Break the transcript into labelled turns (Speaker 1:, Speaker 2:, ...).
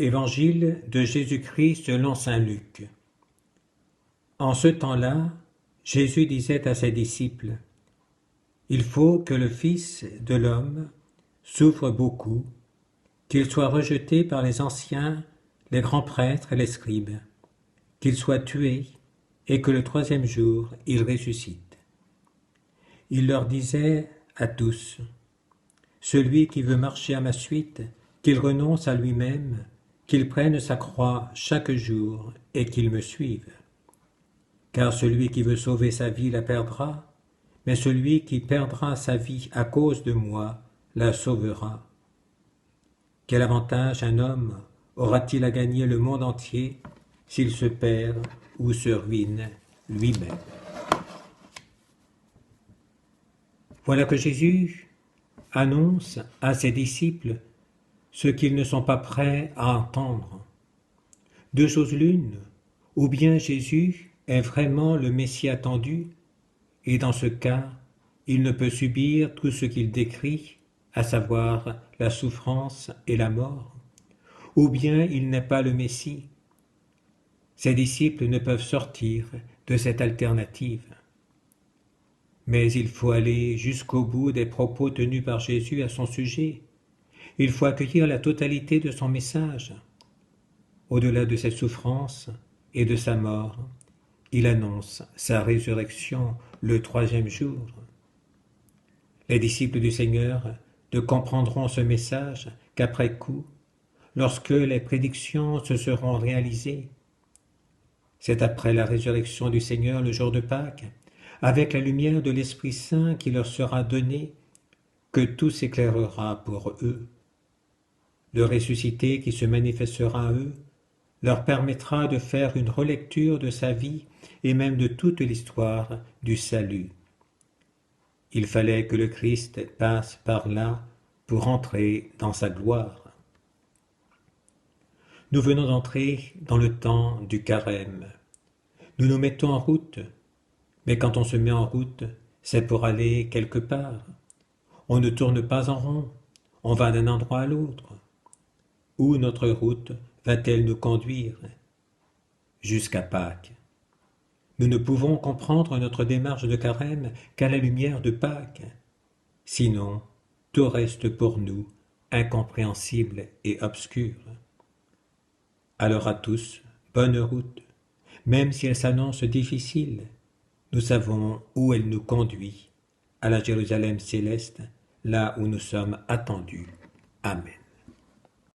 Speaker 1: Évangile de Jésus-Christ selon saint Luc. En ce temps-là, Jésus disait à ses disciples : « Il faut que le Fils de l'homme souffre beaucoup, qu'il soit rejeté par les anciens, les grands prêtres et les scribes, qu'il soit tué et que le troisième jour il ressuscite. » Il leur disait à tous : « Celui qui veut marcher à ma suite, qu'il renonce à lui-même, qu'il prenne sa croix chaque jour et qu'il me suive. Car celui qui veut sauver sa vie la perdra, mais celui qui perdra sa vie à cause de moi la sauvera. Quel avantage un homme aura-t-il à gagner le monde entier s'il se perd ou se ruine lui-même ?» Voilà que Jésus annonce à ses disciples ce qu'ils ne sont pas prêts à entendre. Deux choses l'une, ou bien Jésus est vraiment le Messie attendu, et dans ce cas, il ne peut subir tout ce qu'il décrit, à savoir la souffrance et la mort, ou bien il n'est pas le Messie. Ses disciples ne peuvent sortir de cette alternative. Mais il faut aller jusqu'au bout des propos tenus par Jésus à son sujet. Il faut accueillir la totalité de son message. Au-delà de ses souffrances et de sa mort, il annonce sa résurrection le troisième jour. Les disciples du Seigneur ne comprendront ce message qu'après coup, lorsque les prédictions se seront réalisées. C'est après la résurrection du Seigneur le jour de Pâques, avec la lumière de l'Esprit Saint qui leur sera donnée, que tout s'éclairera pour eux. Le ressuscité qui se manifestera à eux leur permettra de faire une relecture de sa vie et même de toute l'histoire du salut. Il fallait que le Christ passe par là pour entrer dans sa gloire. Nous venons d'entrer dans le temps du carême. Nous nous mettons en route, mais quand on se met en route, c'est pour aller quelque part. On ne tourne pas en rond, on va d'un endroit à l'autre. Où notre route va-t-elle nous conduire ? Jusqu'à Pâques. Nous ne pouvons comprendre notre démarche de carême qu'à la lumière de Pâques. Sinon, tout reste pour nous incompréhensible et obscur. Alors à tous, bonne route. Même si elle s'annonce difficile, nous savons où elle nous conduit, à la Jérusalem céleste, là où nous sommes attendus. Amen.